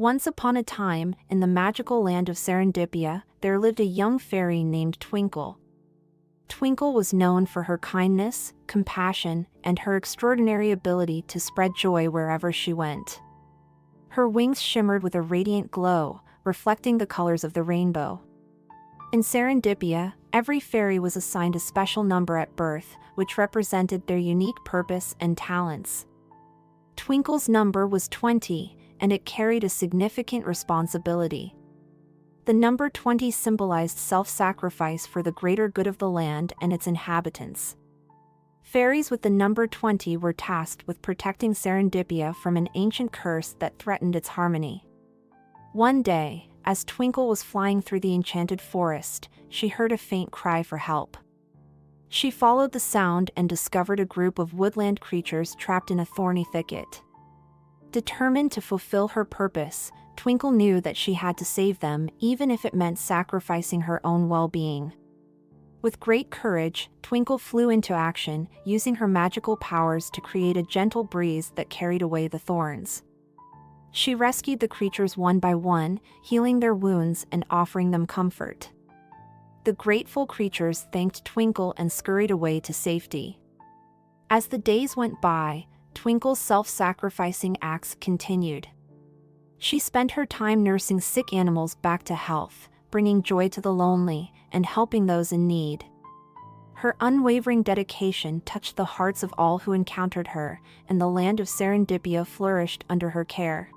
Once upon a time, in the magical land of Serendipia, there lived a young fairy named Twinkle. Twinkle was known for her kindness, compassion, and her extraordinary ability to spread joy wherever she went. Her wings shimmered with a radiant glow, reflecting the colors of the rainbow. In Serendipia, every fairy was assigned a special number at birth, which represented their unique purpose and talents. Twinkle's number was 20, and it carried a significant responsibility. The number 20 symbolized self-sacrifice for the greater good of the land and its inhabitants. Fairies with the number 20 were tasked with protecting Serendipia from an ancient curse that threatened its harmony. One day, as Twinkle was flying through the enchanted forest, she heard a faint cry for help. She followed the sound and discovered a group of woodland creatures trapped in a thorny thicket. Determined to fulfill her purpose, Twinkle knew that she had to save them, even if it meant sacrificing her own well-being. With great courage, Twinkle flew into action, using her magical powers to create a gentle breeze that carried away the thorns. She rescued the creatures one by one, healing their wounds and offering them comfort. The grateful creatures thanked Twinkle and scurried away to safety. As the days went by, Twinkle's self-sacrificing acts continued. She spent her time nursing sick animals back to health, bringing joy to the lonely, and helping those in need. Her unwavering dedication touched the hearts of all who encountered her, and the land of Serendipia flourished under her care.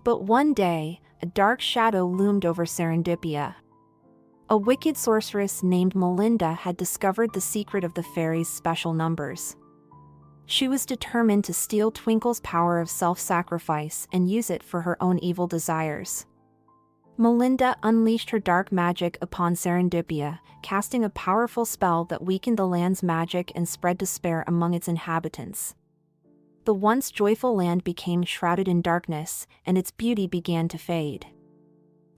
But one day, a dark shadow loomed over Serendipia. A wicked sorceress named Melinda had discovered the secret of the fairies' special numbers. She was determined to steal Twinkle's power of self-sacrifice and use it for her own evil desires. Melinda unleashed her dark magic upon Serendipia, casting a powerful spell that weakened the land's magic and spread despair among its inhabitants. The once joyful land became shrouded in darkness, and its beauty began to fade.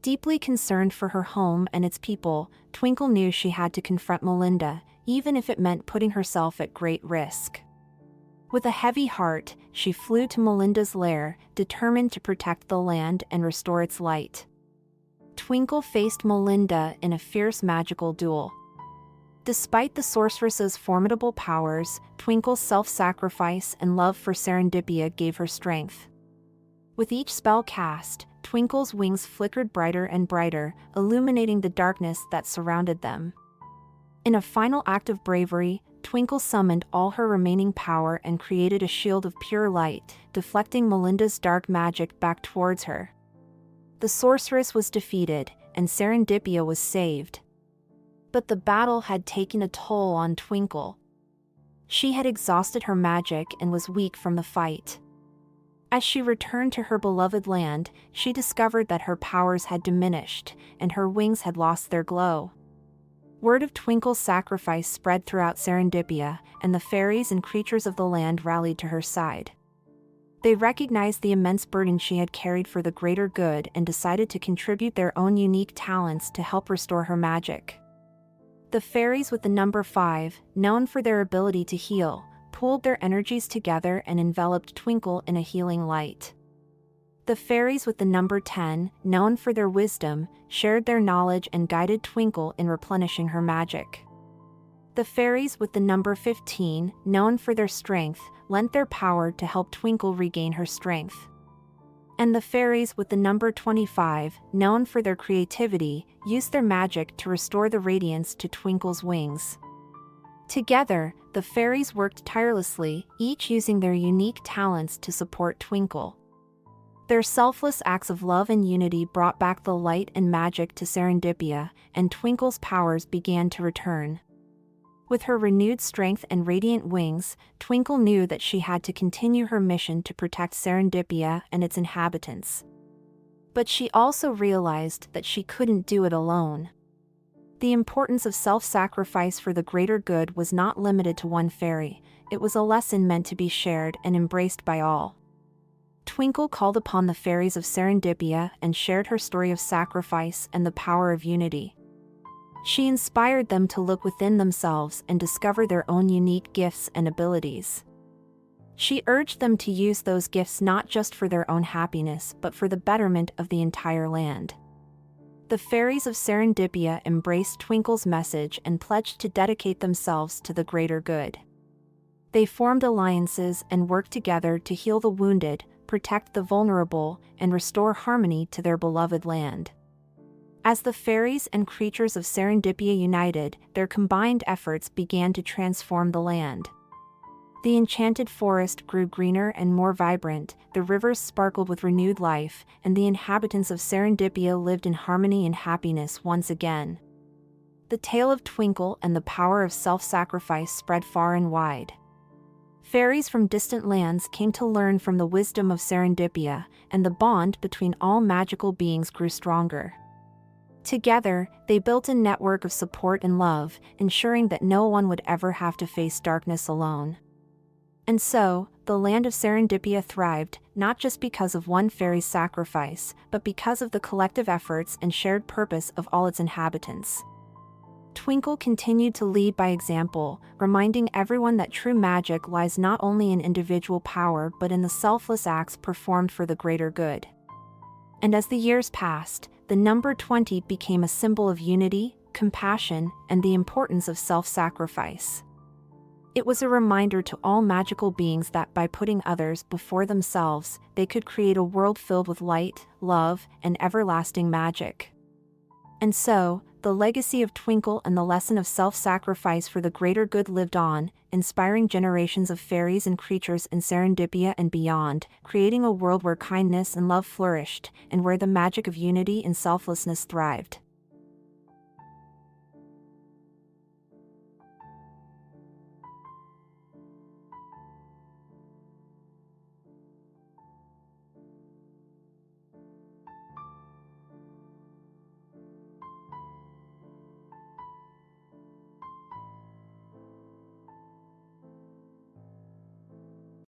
Deeply concerned for her home and its people, Twinkle knew she had to confront Melinda, even if it meant putting herself at great risk. With a heavy heart, she flew to Melinda's lair, determined to protect the land and restore its light. Twinkle faced Melinda in a fierce magical duel. Despite the sorceress's formidable powers, Twinkle's self-sacrifice and love for Serendipia gave her strength. With each spell cast, Twinkle's wings flickered brighter and brighter, illuminating the darkness that surrounded them. In a final act of bravery, Twinkle summoned all her remaining power and created a shield of pure light, deflecting Melinda's dark magic back towards her. The sorceress was defeated, and Serendipia was saved. But the battle had taken a toll on Twinkle. She had exhausted her magic and was weak from the fight. As she returned to her beloved land, she discovered that her powers had diminished, and her wings had lost their glow. Word of Twinkle's sacrifice spread throughout Serendipia, and the fairies and creatures of the land rallied to her side. They recognized the immense burden she had carried for the greater good and decided to contribute their own unique talents to help restore her magic. The fairies with the number 5, known for their ability to heal, pooled their energies together and enveloped Twinkle in a healing light. The fairies with the number 10, known for their wisdom, shared their knowledge and guided Twinkle in replenishing her magic. The fairies with the number 15, known for their strength, lent their power to help Twinkle regain her strength. And the fairies with the number 25, known for their creativity, used their magic to restore the radiance to Twinkle's wings. Together, the fairies worked tirelessly, each using their unique talents to support Twinkle. Their selfless acts of love and unity brought back the light and magic to Serendipia, and Twinkle's powers began to return. With her renewed strength and radiant wings, Twinkle knew that she had to continue her mission to protect Serendipia and its inhabitants. But she also realized that she couldn't do it alone. The importance of self-sacrifice for the greater good was not limited to one fairy. It was a lesson meant to be shared and embraced by all. Twinkle called upon the fairies of Serendipia and shared her story of sacrifice and the power of unity. She inspired them to look within themselves and discover their own unique gifts and abilities. She urged them to use those gifts not just for their own happiness but for the betterment of the entire land. The fairies of Serendipia embraced Twinkle's message and pledged to dedicate themselves to the greater good. They formed alliances and worked together to heal the wounded, protect the vulnerable, and restore harmony to their beloved land. As the fairies and creatures of Serendipia united, their combined efforts began to transform the land. The enchanted forest grew greener and more vibrant, the rivers sparkled with renewed life, and the inhabitants of Serendipia lived in harmony and happiness once again. The tale of Twinkle and the power of self-sacrifice spread far and wide. Fairies from distant lands came to learn from the wisdom of Serendipia, and the bond between all magical beings grew stronger. Together, they built a network of support and love, ensuring that no one would ever have to face darkness alone. And so, the land of Serendipia thrived, not just because of one fairy's sacrifice, but because of the collective efforts and shared purpose of all its inhabitants. Twinkle continued to lead by example, reminding everyone that true magic lies not only in individual power but in the selfless acts performed for the greater good. And as the years passed, the number 20 became a symbol of unity, compassion, and the importance of self-sacrifice. It was a reminder to all magical beings that by putting others before themselves, they could create a world filled with light, love, and everlasting magic. And so, the legacy of Twinkle and the lesson of self-sacrifice for the greater good lived on, inspiring generations of fairies and creatures in Serendipia and beyond, creating a world where kindness and love flourished, and where the magic of unity and selflessness thrived.